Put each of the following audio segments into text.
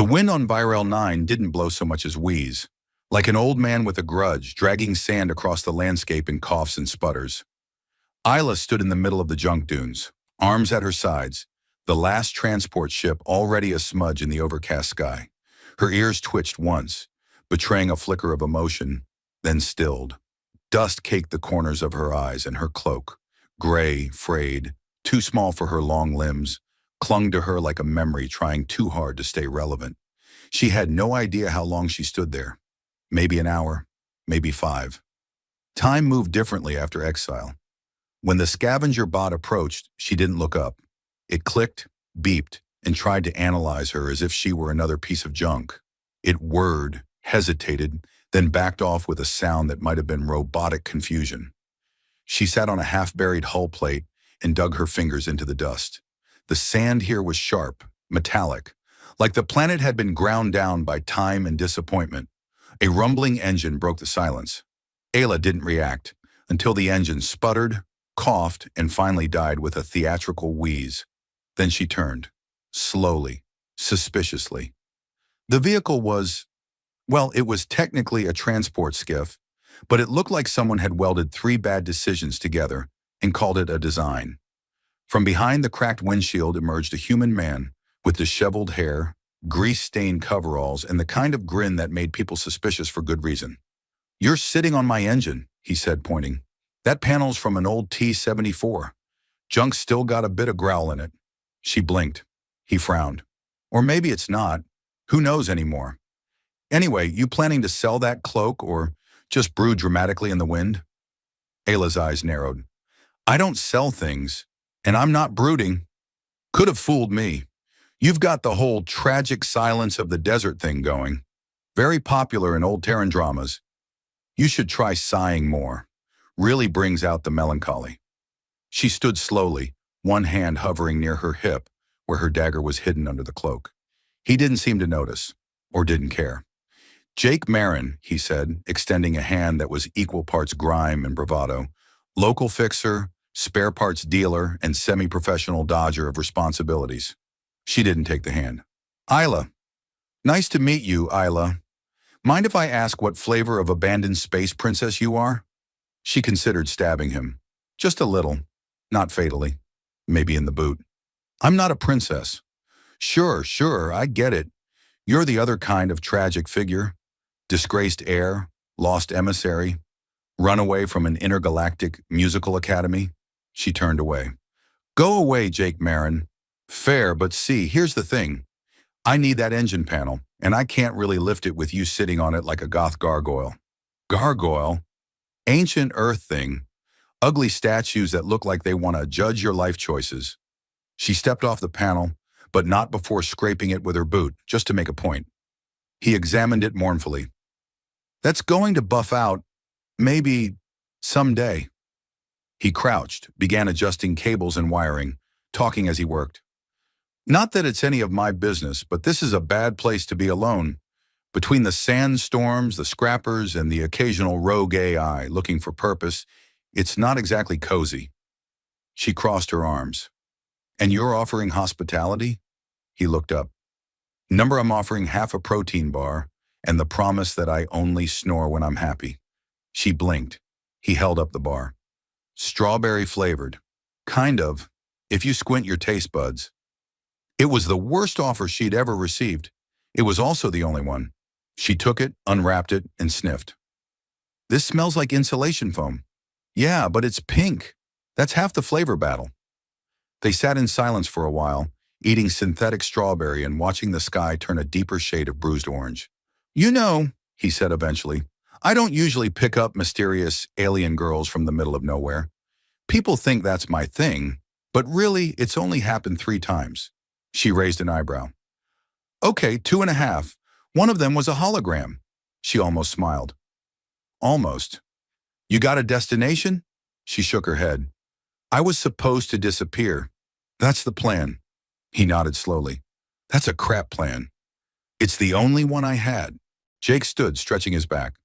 The wind on Virel 9 didn't blow so much as wheeze, like an old man with a grudge dragging sand across the landscape in coughs and sputters. Isla stood in the middle of the junk dunes, arms at her sides, the last transport ship already a smudge in the overcast sky. Her ears twitched once, betraying a flicker of emotion, then stilled. Dust caked the corners of her eyes, and her cloak, gray, frayed, too small for her long limbs, clung to her like a memory trying too hard to stay relevant. She had no idea how long she stood there. Maybe an hour, maybe 5. Time moved differently after exile. When the scavenger bot approached, she didn't look up. It clicked, beeped, and tried to analyze her as if she were another piece of junk. It whirred, hesitated, then backed off with a sound that might have been robotic confusion. She sat on a half-buried hull plate and dug her fingers into the dust. The sand here was sharp, metallic, like the planet had been ground down by time and disappointment. A rumbling engine broke the silence. Ayla didn't react until the engine sputtered, coughed, and finally died with a theatrical wheeze. Then she turned, slowly, suspiciously. The vehicle was, well, it was technically a transport skiff, but it looked like someone had welded 3 bad decisions together and called it a design. From behind the cracked windshield emerged a human man with disheveled hair, grease-stained coveralls, and the kind of grin that made people suspicious for good reason. "You're sitting on my engine," he said, pointing. "That panel's from an old T-74. Junk's still got a bit of growl in it." She blinked. He frowned. "Or maybe it's not. Who knows anymore? Anyway, you planning to sell that cloak or just brew dramatically in the wind?" Ayla's eyes narrowed. "I don't sell things, and I'm not brooding. Could have fooled me. You've got the whole tragic silence of the desert thing going. Very popular in old Terran dramas. You should try sighing more. Really brings out the melancholy." She stood slowly, one hand hovering near her hip, where her dagger was hidden under the cloak. He didn't seem to notice, or didn't care. "Jake Marin," he said, extending a hand that was equal parts grime and bravado. "Local fixer, spare parts dealer, and semi-professional dodger of responsibilities." She didn't take the hand. "Isla. Nice to meet you, Isla. Mind if I ask what flavor of abandoned space princess you are?" She considered stabbing him. Just a little. Not fatally. Maybe in the boot. "I'm not a princess." Sure, I get it. You're the other kind of tragic figure. Disgraced heir, lost emissary, runaway from an intergalactic musical academy." She turned away. "Go away, Jake Marin. Fair, but see, here's the thing. I need that engine panel, and I can't really lift it with you sitting on it like a goth gargoyle." "Gargoyle? Ancient Earth thing. Ugly statues that look like they want to judge your life choices." She stepped off the panel, but not before scraping it with her boot, just to make a point. He examined it mournfully. "That's going to buff out, maybe, someday." He crouched, began adjusting cables and wiring, talking as he worked. "Not that it's any of my business, but this is a bad place to be alone. Between the sandstorms, the scrappers, and the occasional rogue AI looking for purpose, it's not exactly cozy." She crossed her arms. "And you're offering hospitality?" He looked up. "Number, I'm offering half a protein bar, and the promise that I only snore when I'm happy." She blinked. He held up the bar. "Strawberry flavored. Kind of, if you squint your taste buds." It was the worst offer she'd ever received. It was also the only one. She took it, unwrapped it, and sniffed. "This smells like insulation foam." "Yeah, but it's pink. That's half the flavor battle." They sat in silence for a while, eating synthetic strawberry and watching the sky turn a deeper shade of bruised orange. "You know," he said eventually, "I don't usually pick up mysterious alien girls from the middle of nowhere. People think that's my thing, but really it's only happened 3 times. She raised an eyebrow. "Okay, 2.5. One of them was a hologram." She almost smiled. "Almost. You got a destination?" She shook her head. "I was supposed to disappear. That's the plan." He nodded slowly. "That's a crap plan." "It's the only one I had." Jake stood, stretching his back.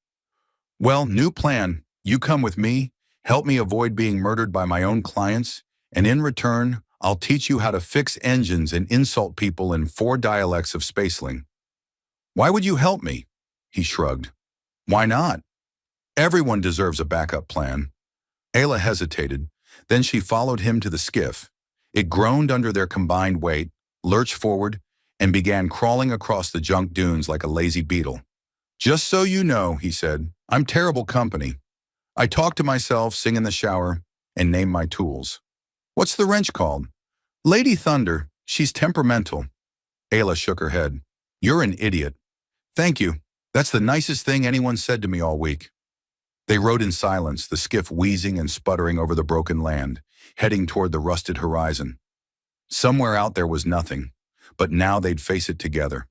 "Well, new plan. You come with me, help me avoid being murdered by my own clients, and in return, I'll teach you how to fix engines and insult people in 4 dialects of spaceling." Why would you help me? He shrugged. Why not? Everyone deserves a backup plan. Ayla hesitated. Then she followed him to the skiff. It groaned under their combined weight, lurched forward, and began crawling across the junk dunes like a lazy beetle. Just so you know, he said, I'm terrible company. I talk to myself, sing in the shower, and name my tools. What's the wrench called? Lady Thunder. She's temperamental. Ayla shook her head. You're an idiot. Thank you. That's the nicest thing anyone said to me all week. They rode in silence, the skiff wheezing and sputtering over the broken land, heading toward the rusted horizon. Somewhere out there was nothing, but now they'd face it together.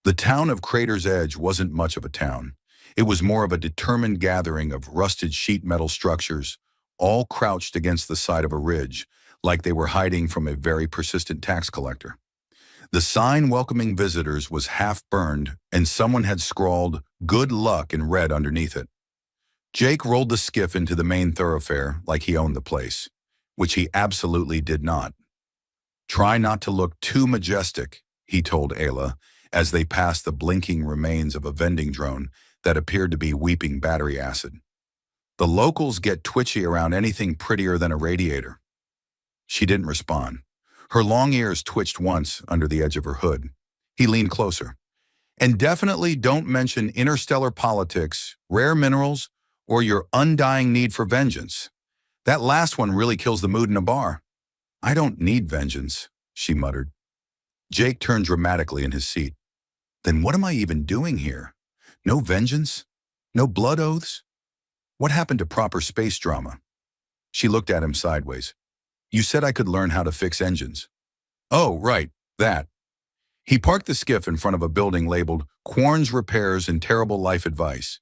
The town of Crater's Edge wasn't much of a town. It was more of a determined gathering of rusted sheet metal structures, all crouched against the side of a ridge, like they were hiding from a very persistent tax collector. The sign welcoming visitors was half burned, and someone had scrawled, "Good luck," in red underneath it. Jake rolled the skiff into the main thoroughfare like he owned the place, which he absolutely did not. Try not to look too majestic, he told Ayla, as they passed the blinking remains of a vending drone that appeared to be weeping battery acid. The locals get twitchy around anything prettier than a radiator. She didn't respond. Her long ears twitched once under the edge of her hood. He leaned closer. And definitely don't mention interstellar politics, rare minerals, or your undying need for vengeance. That last one really kills the mood in a bar. I don't need vengeance, she muttered. Jake turned dramatically in his seat. Then what am I even doing here? No vengeance? No blood oaths? What happened to proper space drama? She looked at him sideways. You said I could learn how to fix engines. Oh, right, that. He parked the skiff in front of a building labeled Quarn's Repairs and Terrible Life Advice.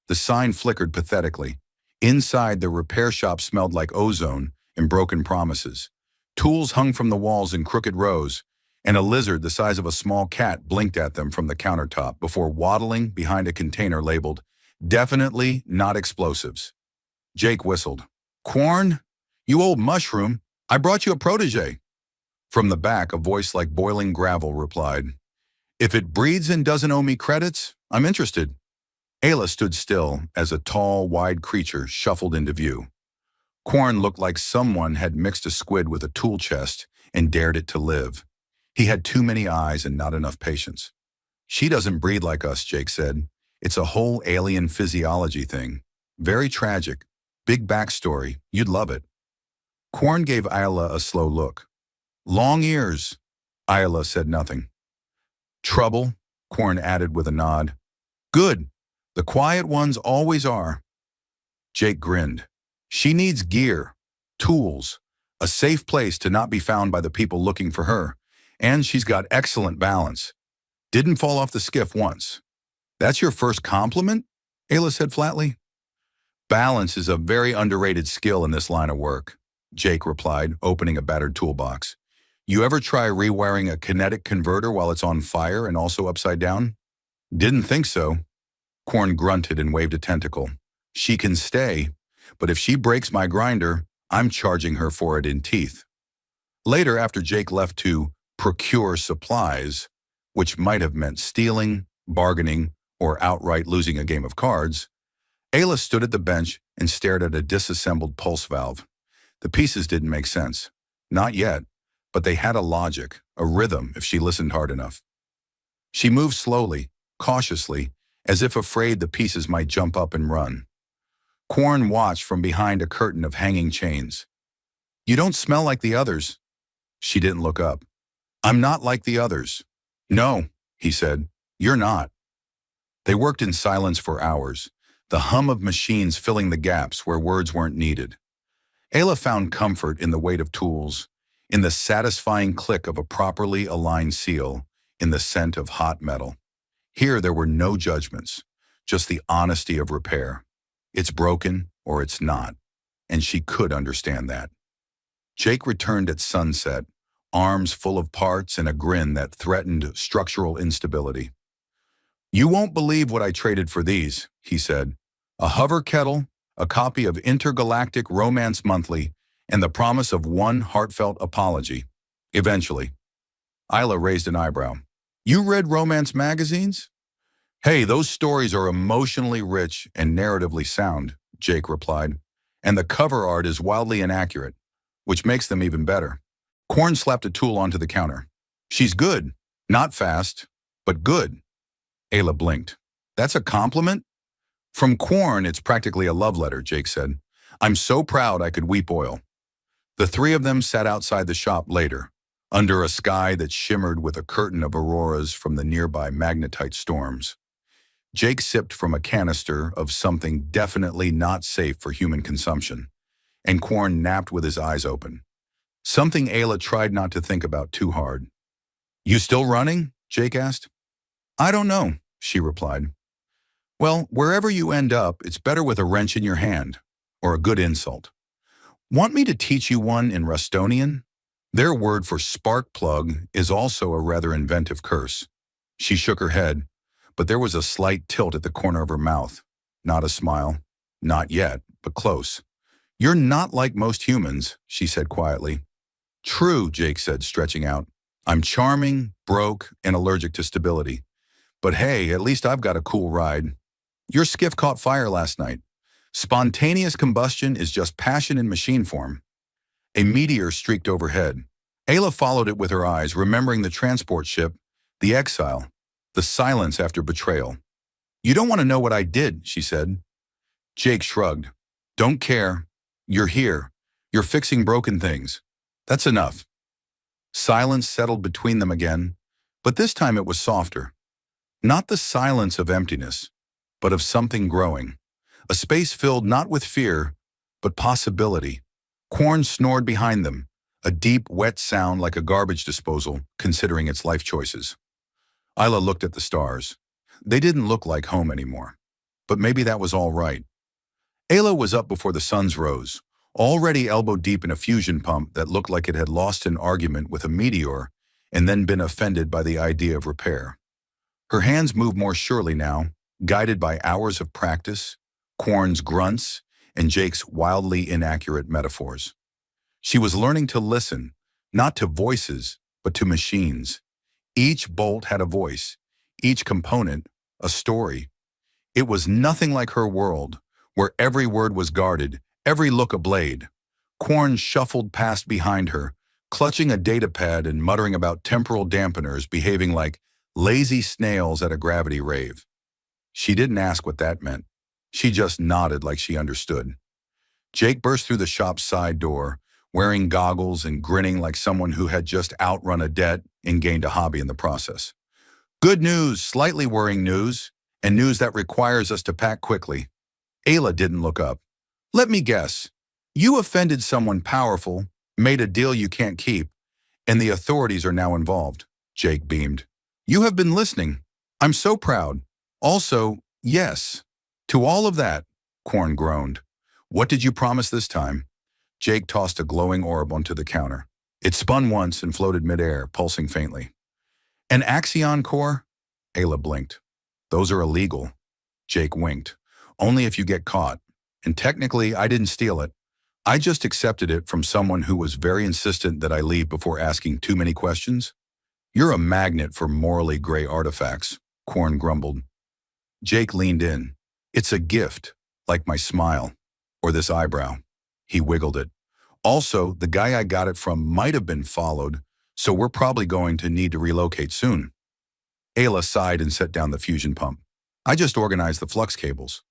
The sign flickered pathetically. Inside, the repair shop smelled like ozone and broken promises. Tools hung from the walls in crooked rows, and a lizard the size of a small cat blinked at them from the countertop before waddling behind a container labeled, "Definitely not explosives." Jake whistled. Quarn? You old mushroom, I brought you a protege. From the back, a voice like boiling gravel replied, If it breeds and doesn't owe me credits, I'm interested. Ayla stood still as a tall, wide creature shuffled into view. Quarn looked like someone had mixed a squid with a tool chest and dared it to live. He had too many eyes and not enough patience. She doesn't breed like us, Jake said. It's a whole alien physiology thing. Very tragic. Big backstory. You'd love it. Quarn gave Ayla a slow look. Long ears. Ayla said nothing. Trouble, Quarn added with a nod. Good. The quiet ones always are. Jake grinned. She needs gear, tools, a safe place to not be found by the people looking for her, and she's got excellent balance. Didn't fall off the skiff once. That's your first compliment? Ayla said flatly. Balance is a very underrated skill in this line of work, Jake replied, opening a battered toolbox. You ever try rewiring a kinetic converter while it's on fire and also upside down? Didn't think so. Quarn grunted and waved a tentacle. She can stay, but if she breaks my grinder, I'm charging her for it in teeth. Later, after Jake left to procure supplies, which might have meant stealing, bargaining, or outright losing a game of cards, Ayla stood at the bench and stared at a disassembled pulse valve. The pieces didn't make sense. Not yet, but they had a logic, a rhythm if she listened hard enough. She moved slowly, cautiously, as if afraid the pieces might jump up and run. Quarn watched from behind a curtain of hanging chains. You don't smell like the others. She didn't look up. I'm not like the others. No, he said. You're not. They worked in silence for hours, the hum of machines filling the gaps where words weren't needed. Ayla found comfort in the weight of tools, in the satisfying click of a properly aligned seal, in the scent of hot metal. Here there were no judgments, just the honesty of repair. It's broken or it's not, and she could understand that. Jake returned at sunset, arms full of parts and a grin that threatened structural instability. You won't believe what I traded for these, he said. A hover kettle, a copy of Intergalactic Romance Monthly, and the promise of one heartfelt apology. Eventually. Ayla raised an eyebrow. You read romance magazines? Hey, those stories are emotionally rich and narratively sound, Jake replied. And the cover art is wildly inaccurate, which makes them even better. Korn slapped a tool onto the counter. She's good. Not fast, but good. Ayla blinked. That's a compliment? From Korn, it's practically a love letter, Jake said. I'm so proud I could weep oil. The three of them sat outside the shop later, under a sky that shimmered with a curtain of auroras from the nearby magnetite storms. Jake sipped from a canister of something definitely not safe for human consumption, and Korn napped with his eyes open. Something Ayla tried not to think about too hard. You still running? Jake asked. I don't know, she replied. Well, wherever you end up, it's better with a wrench in your hand, or a good insult. Want me to teach you one in Rustonian? Their word for spark plug is also a rather inventive curse. She shook her head, but there was a slight tilt at the corner of her mouth. Not a smile. Not yet, but close. You're not like most humans, she said quietly. True, Jake said, stretching out. I'm charming, broke, and allergic to stability. But hey, at least I've got a cool ride. Your skiff caught fire last night. Spontaneous combustion is just passion in machine form. A meteor streaked overhead. Ayla followed it with her eyes, remembering the transport ship, the exile, the silence after betrayal. You don't want to know what I did, she said. Jake shrugged. Don't care. You're here. You're fixing broken things. That's enough. Silence settled between them again, but this time it was softer. Not the silence of emptiness, but of something growing. A space filled not with fear, but possibility. Korn snored behind them, a deep, wet sound like a garbage disposal, considering its life choices. Ayla looked at the stars. They didn't look like home anymore. But maybe that was all right. Ayla was up before the suns rose, already elbow-deep in a fusion pump that looked like it had lost an argument with a meteor and then been offended by the idea of repair. Her hands moved more surely now, guided by hours of practice, Korn's grunts, and Jake's wildly inaccurate metaphors. She was learning to listen, not to voices, but to machines. Each bolt had a voice, each component a story. It was nothing like her world, where every word was guarded, every look a blade. Korn shuffled past behind her, clutching a datapad and muttering about temporal dampeners behaving like lazy snails at a gravity rave. She didn't ask what that meant. She just nodded like she understood. Jake burst through the shop's side door, wearing goggles and grinning like someone who had just outrun a debt and gained a hobby in the process. Good news, slightly worrying news, and news that requires us to pack quickly. Ayla didn't look up. Let me guess. You offended someone powerful, made a deal you can't keep, and the authorities are now involved. Jake beamed. You have been listening. I'm so proud. Also, yes. To all of that, Korn groaned. What did you promise this time? Jake tossed a glowing orb onto the counter. It spun once and floated midair, pulsing faintly. An axion core? Ayla blinked. Those are illegal. Jake winked. Only if you get caught. And technically, I didn't steal it. I just accepted it from someone who was very insistent that I leave before asking too many questions. You're a magnet for morally gray artifacts, Korn grumbled. Jake leaned in. It's a gift, like my smile, or this eyebrow. He wiggled it. Also, the guy I got it from might have been followed, so we're probably going to need to relocate soon. Ayla sighed and set down the fusion pump. I just organized the flux cables.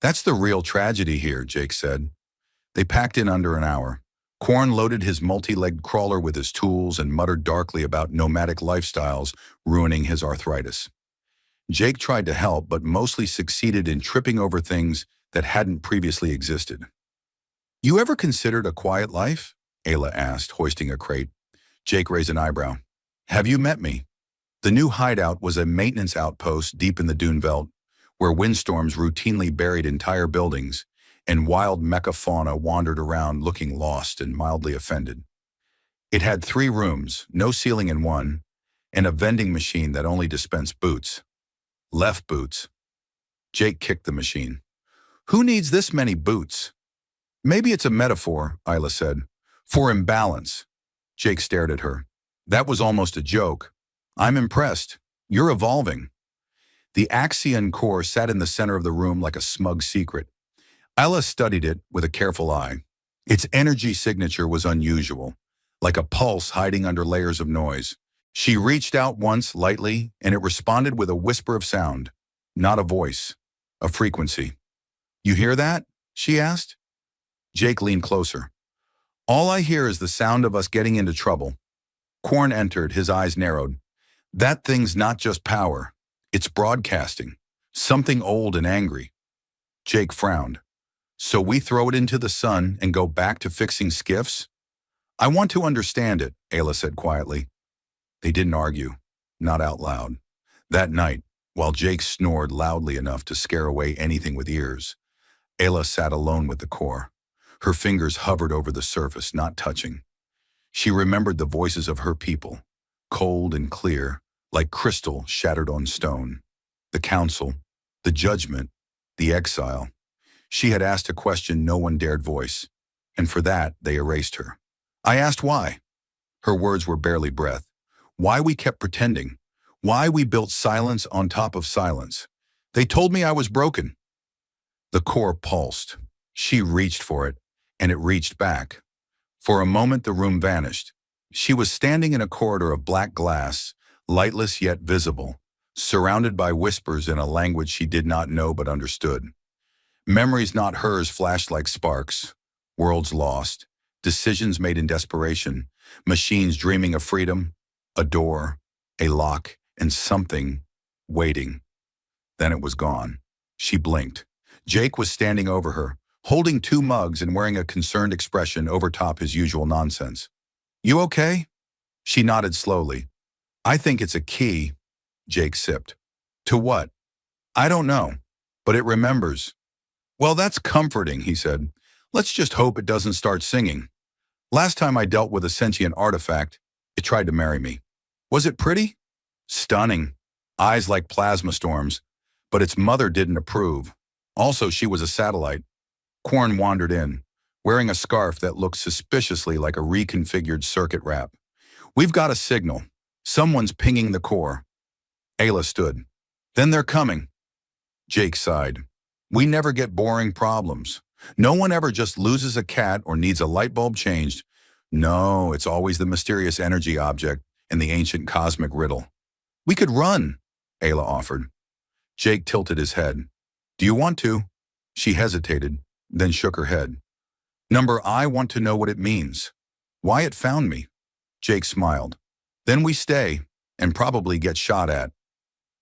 That's the real tragedy here, Jake said. They packed in under an hour. Korn loaded his multi-legged crawler with his tools and muttered darkly about nomadic lifestyles ruining his arthritis. Jake tried to help, but mostly succeeded in tripping over things that hadn't previously existed. You ever considered a quiet life? Ayla asked, hoisting a crate. Jake raised an eyebrow. Have you met me? The new hideout was a maintenance outpost deep in the dune belt, where windstorms routinely buried entire buildings, and wild mecha-fauna wandered around looking lost and mildly offended. It had 3 rooms, no ceiling in one, and a vending machine that only dispensed boots. Left boots. Jake kicked the machine. Who needs this many boots? Maybe it's a metaphor, Ayla said, for imbalance. Jake stared at her. That was almost a joke. I'm impressed. You're evolving. The Axion core sat in the center of the room like a smug secret. Ella studied it with a careful eye. Its energy signature was unusual, like a pulse hiding under layers of noise. She reached out once, lightly, and it responded with a whisper of sound. Not a voice, a frequency. "You hear that?" she asked. Jake leaned closer. "All I hear is the sound of us getting into trouble." Quorn entered, his eyes narrowed. "That thing's not just power. It's broadcasting. Something old and angry." Jake frowned. "So we throw it into the sun and go back to fixing skiffs?" "I want to understand it," Ayla said quietly. They didn't argue, not out loud. That night, while Jake snored loudly enough to scare away anything with ears, Ayla sat alone with the core. Her fingers hovered over the surface, not touching. She remembered the voices of her people, cold and clear, like crystal shattered on stone. The council, the judgment, the exile. She had asked a question no one dared voice, and for that they erased her. "I asked why." Her words were barely breath. "Why we kept pretending. Why we built silence on top of silence. They told me I was broken." The core pulsed. She reached for it, and it reached back. For a moment the room vanished. She was standing in a corridor of black glass, lightless yet visible, surrounded by whispers in a language she did not know but understood. Memories not hers flashed like sparks. Worlds lost, decisions made in desperation, machines dreaming of freedom, a door, a lock, and something waiting. Then it was gone. She blinked. Jake was standing over her, holding 2 mugs and wearing a concerned expression overtop his usual nonsense. "You okay?" She nodded slowly. "I think it's a key." Jake sipped. "To what?" "I don't know, but it remembers." "Well, that's comforting," he said. "Let's just hope it doesn't start singing. Last time I dealt with a sentient artifact, it tried to marry me. Was it pretty?" "Stunning. Eyes like plasma storms. But its mother didn't approve. Also, she was a satellite." Quorn wandered in, wearing a scarf that looked suspiciously like a reconfigured circuit wrap. "We've got a signal. Someone's pinging the core." Ayla stood. "Then they're coming." Jake sighed. "We never get boring problems. No one ever just loses a cat or needs a light bulb changed. No, it's always the mysterious energy object and the ancient cosmic riddle." "We could run," Ayla offered. Jake tilted his head. "Do you want to?" She hesitated, then shook her head. "I want to know what it means. Why it found me." Jake smiled. "Then we stay, and probably get shot at."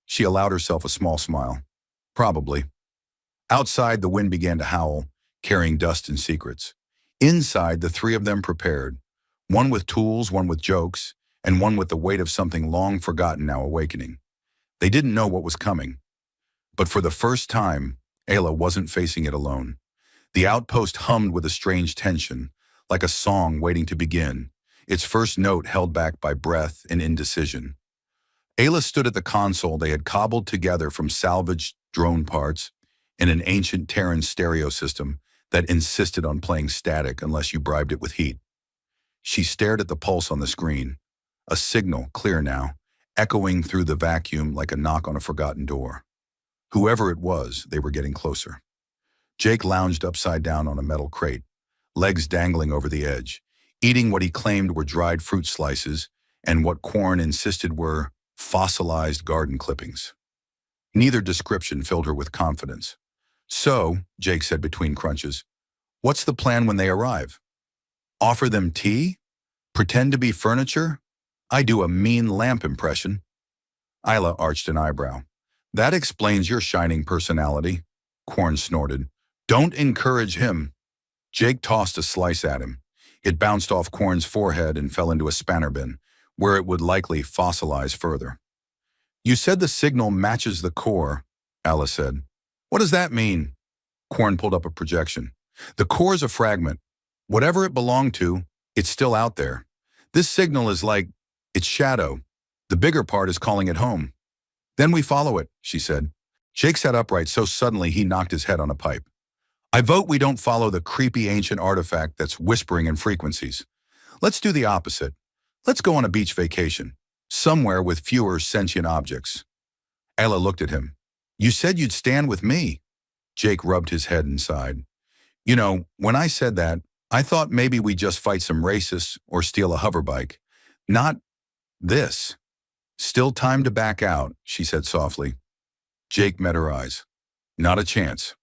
She allowed herself a small smile. "Probably." Outside, the wind began to howl, carrying dust and secrets. Inside, the 3 of them prepared. One with tools, one with jokes, and one with the weight of something long forgotten now awakening. They didn't know what was coming. But for the first time, Ayla wasn't facing it alone. The outpost hummed with a strange tension, like a song waiting to begin, its first note held back by breath and indecision. Ayla stood at the console they had cobbled together from salvaged drone parts in an ancient Terran stereo system that insisted on playing static unless you bribed it with heat. She stared at the pulse on the screen, a signal, clear now, echoing through the vacuum like a knock on a forgotten door. Whoever it was, they were getting closer. Jake lounged upside down on a metal crate, legs dangling over the edge, eating what he claimed were dried fruit slices and what Quorn insisted were fossilized garden clippings. Neither description filled her with confidence. "So," Jake said between crunches, "what's the plan when they arrive? Offer them tea? Pretend to be furniture? I do a mean lamp impression." Ayla arched an eyebrow. "That explains your shining personality." Quorn snorted. "Don't encourage him." Jake tossed a slice at him. It bounced off Quorn's forehead and fell into a spanner bin, where it would likely fossilize further. "You said the signal matches the core," Ayla said. "What does that mean?" Quorn pulled up a projection. "The core's a fragment. Whatever it belonged to, it's still out there. This signal is like its shadow. The bigger part is calling it home." "Then we follow it," she said. Jake sat upright so suddenly he knocked his head on a pipe. "I vote we don't follow the creepy ancient artifact that's whispering in frequencies. Let's do the opposite. Let's go on a beach vacation, somewhere with fewer sentient objects." Ella looked at him. You said you'd stand with me. Jake rubbed his head and sighed. You know, when I said that, I thought maybe we'd just fight some racists or steal a hoverbike. Not this. Still time to back out, she said softly. Jake met her eyes. Not a chance.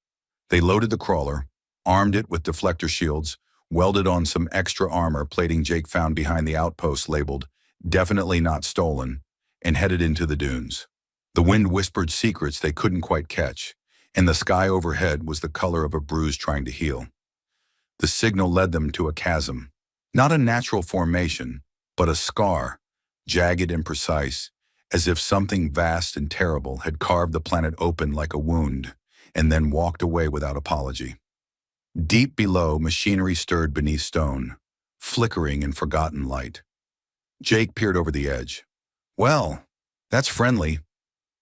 They loaded the crawler, armed it with deflector shields, welded on some extra armor plating Jake found behind the outpost labeled, "Definitely not stolen," and headed into the dunes. The wind whispered secrets they couldn't quite catch, and the sky overhead was the color of a bruise trying to heal. The signal led them to a chasm, not a natural formation, but a scar, jagged and precise, as if something vast and terrible had carved the planet open like a wound, and then walked away without apology. Deep below, machinery stirred beneath stone, flickering in forgotten light. Jake peered over the edge. Well, that's friendly.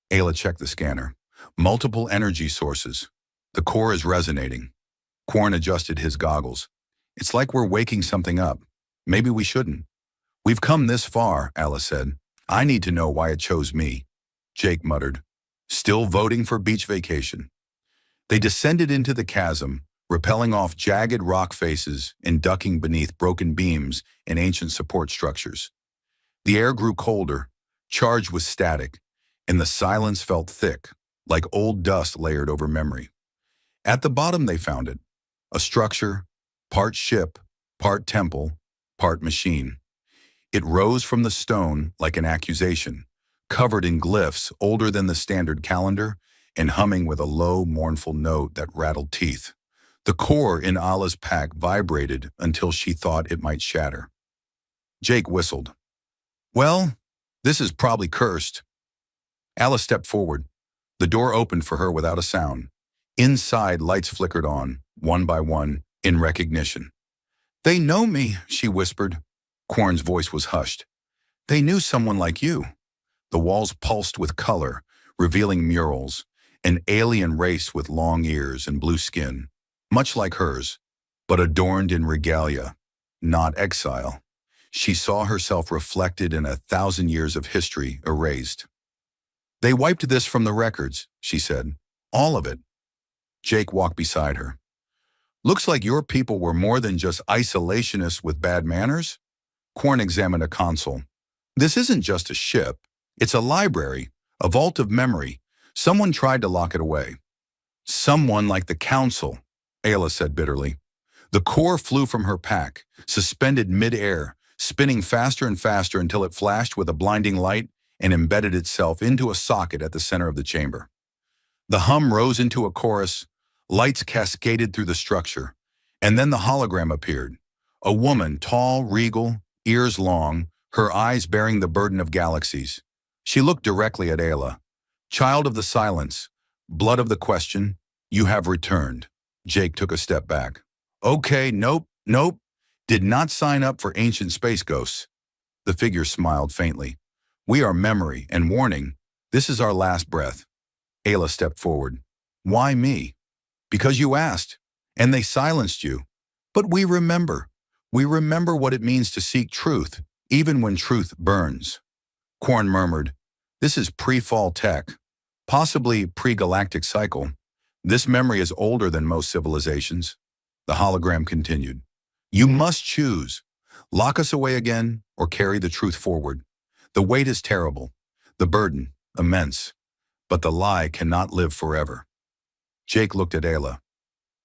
Ayla checked the scanner. Multiple energy sources. The core is resonating. Quarn adjusted his goggles. It's like we're waking something up. Maybe we shouldn't. We've come this far, Alice said. I need to know why it chose me. Jake muttered. Still voting for beach vacation. They descended into the chasm, rappelling off jagged rock faces and ducking beneath broken beams and ancient support structures. The air grew colder, charged with static, and the silence felt thick, like old dust layered over memory. At the bottom they found it, a structure, part ship, part temple, part machine. It rose from the stone like an accusation, covered in glyphs older than the standard calendar and humming with a low, mournful note that rattled teeth. The core in Allah's pack vibrated until she thought it might shatter. Jake whistled. Well, this is probably cursed. Alice stepped forward. The door opened for her without a sound. Inside, lights flickered on, one by one, in recognition. They know me, she whispered. Quarn's voice was hushed. They knew someone like you. The walls pulsed with color, revealing murals, an alien race with long ears and blue skin, much like hers, but adorned in regalia, not exile. She saw herself reflected in 1,000 years of history erased. They wiped this from the records, she said. All of it. Jake walked beside her. Looks like your people were more than just isolationists with bad manners. Quarn examined a console. This isn't just a ship. It's a library, a vault of memory. Someone tried to lock it away. Someone like the Council, Ayla said bitterly. The core flew from her pack, suspended mid-air, spinning faster and faster until it flashed with a blinding light and embedded itself into a socket at the center of the chamber. The hum rose into a chorus, lights cascaded through the structure, and then the hologram appeared. A woman, tall, regal, ears long, her eyes bearing the burden of galaxies. She looked directly at Ayla. Child of the silence, blood of the question, you have returned. Jake took a step back. Okay, nope. Did not sign up for ancient space ghosts. The figure smiled faintly. We are memory and warning. This is our last breath. Ayla stepped forward. Why me? Because you asked, and they silenced you. But we remember. We remember what it means to seek truth, even when truth burns. Quarn murmured, this is pre-fall tech, possibly pre-galactic cycle. This memory is older than most civilizations. The hologram continued. You must choose. Lock us away again or carry the truth forward. The weight is terrible, the burden immense, but the lie cannot live forever. Jake looked at Ayla.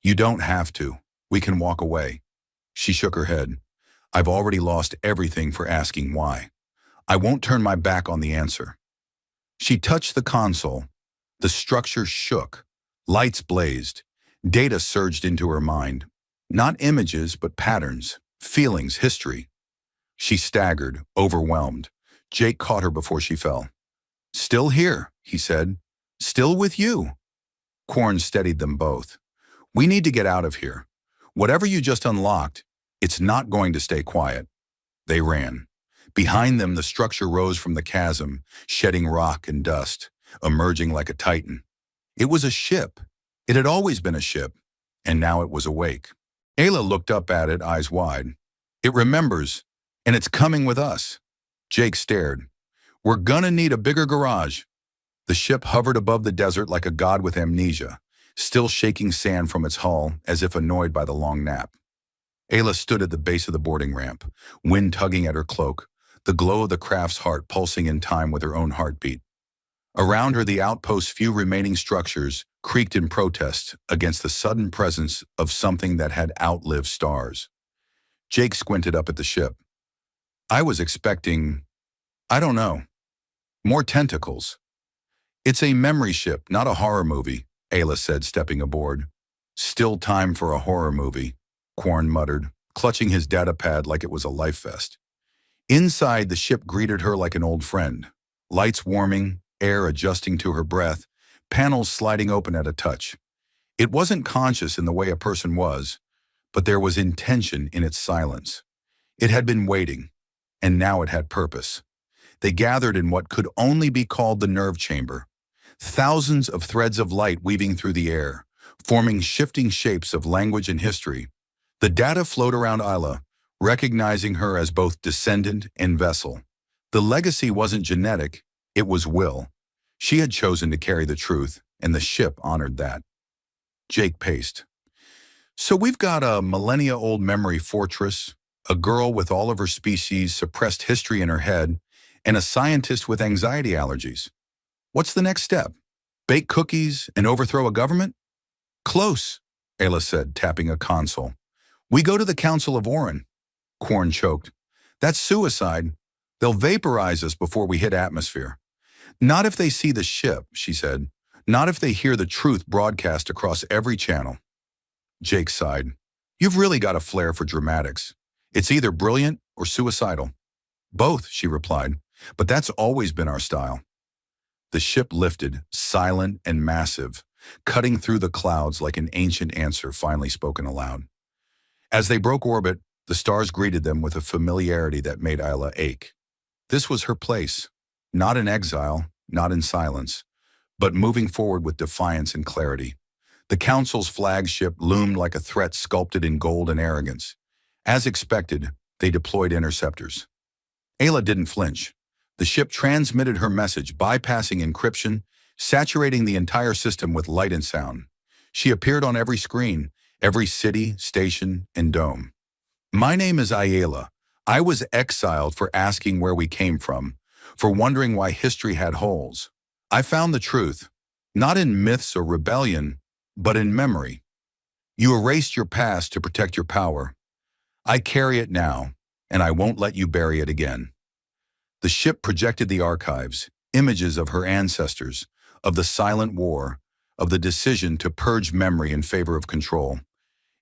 You don't have to. We can walk away. She shook her head. I've already lost everything for asking why. I won't turn my back on the answer. She touched the console. The structure shook. Lights blazed. Data surged into her mind. Not images, but patterns, feelings, history. She staggered, overwhelmed. Jake caught her before she fell. Still here, he said. Still with you. Quarn steadied them both. We need to get out of here. Whatever you just unlocked, it's not going to stay quiet. They ran. Behind them, the structure rose from the chasm, shedding rock and dust, emerging like a titan. It was a ship. It had always been a ship, and now it was awake. Ayla looked up at it, eyes wide. It remembers, and it's coming with us. Jake stared. We're gonna need a bigger garage. The ship hovered above the desert like a god with amnesia, still shaking sand from its hull as if annoyed by the long nap. Ayla stood at the base of the boarding ramp, wind tugging at her cloak, the glow of the craft's heart pulsing in time with her own heartbeat. Around her, the outpost's few remaining structures creaked in protest against the sudden presence of something that had outlived stars. Jake squinted up at the ship. I was expecting, I don't know, more tentacles. It's a memory ship, not a horror movie, Ayla said, stepping aboard. Still time for a horror movie, Quarn muttered, clutching his data pad like it was a life vest. Inside, the ship greeted her like an old friend. Lights warming, air adjusting to her breath, panels sliding open at a touch. It wasn't conscious in the way a person was, but there was intention in its silence. It had been waiting, and now it had purpose. They gathered in what could only be called the nerve chamber. Thousands of threads of light weaving through the air, forming shifting shapes of language and history. The data flowed around Ayla, recognizing her as both descendant and vessel. The legacy wasn't genetic, it was will. She had chosen to carry the truth, and the ship honored that. Jake paced. So we've got a millennia-old memory fortress, a girl with all of her species' suppressed history in her head, and a scientist with anxiety allergies. What's the next step? Bake cookies and overthrow a government? Close, Ayla said, tapping a console. We go to the Council of Orphan. Quarn choked. That's suicide. They'll vaporize us before we hit atmosphere. Not if they see the ship, she said. Not if they hear the truth broadcast across every channel. Jake sighed. You've really got a flair for dramatics. It's either brilliant or suicidal. Both, she replied, but that's always been our style. The ship lifted, silent and massive, cutting through the clouds like an ancient answer finally spoken aloud. As they broke orbit, the stars greeted them with a familiarity that made Ayla ache. This was her place, not in exile, not in silence, but moving forward with defiance and clarity. The Council's flagship loomed like a threat sculpted in gold and arrogance. As expected, they deployed interceptors. Ayla didn't flinch. The ship transmitted her message, bypassing encryption, saturating the entire system with light and sound. She appeared on every screen, every city, station, and dome. My name is Ayla. I was exiled for asking where we came from, for wondering why history had holes. I found the truth, not in myths or rebellion, but in memory. You erased your past to protect your power. I carry it now, and I won't let you bury it again. The ship projected the archives, images of her ancestors, of the silent war, of the decision to purge memory in favor of control.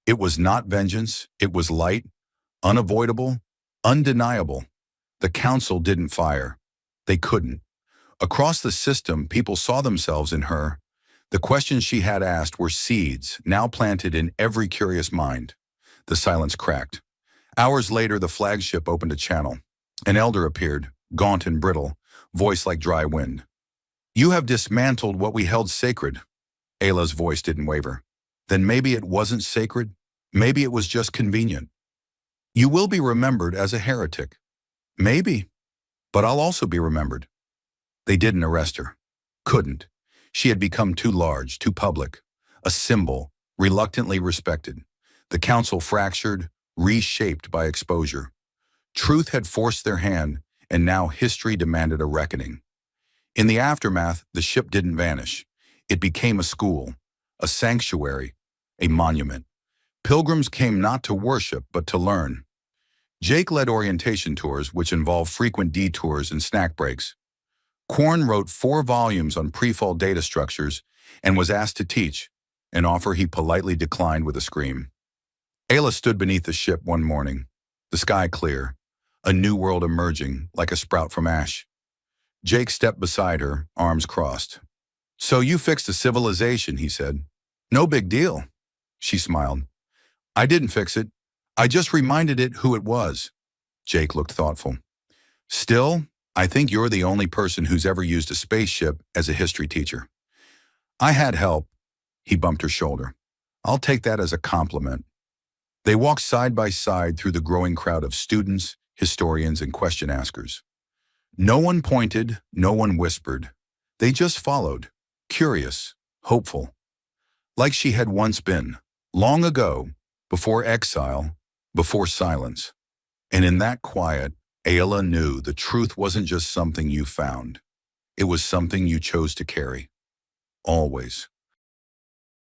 It was not vengeance, it was light, unavoidable, undeniable. The Council didn't fire. They couldn't. Across the system, people saw themselves in her. The questions she had asked were seeds, now planted in every curious mind. The silence cracked. Hours later, the flagship opened a channel. An elder appeared, gaunt and brittle, voice like dry wind. You have dismantled what we held sacred. Ayla's voice didn't waver. Then maybe it wasn't sacred. Maybe it was just convenient. You will be remembered as a heretic. Maybe. But I'll also be remembered. They didn't arrest her. Couldn't. She had become too large, too public. A symbol, reluctantly respected. The Council fractured, reshaped by exposure. Truth had forced their hand, and now history demanded a reckoning. In the aftermath, the ship didn't vanish. It became a school, a sanctuary, a monument. Pilgrims came not to worship, but to learn. Jake led orientation tours, which involved frequent detours and snack breaks. Quarn wrote 4 volumes on pre-fall data structures and was asked to teach, an offer he politely declined with a scream. Ayla stood beneath the ship one morning, the sky clear, a new world emerging like a sprout from ash. Jake stepped beside her, arms crossed. So you fixed a civilization, he said. No big deal. She smiled. I didn't fix it. I just reminded it who it was. Jake looked thoughtful. Still, I think you're the only person who's ever used a spaceship as a history teacher. I had help. He bumped her shoulder. I'll take that as a compliment. They walked side by side through the growing crowd of students, historians, and question askers. No one pointed, no one whispered. They just followed, curious, hopeful, like she had once been, long ago, before exile, before silence. And in that quiet, Ayla knew the truth wasn't just something you found. It was something you chose to carry. Always.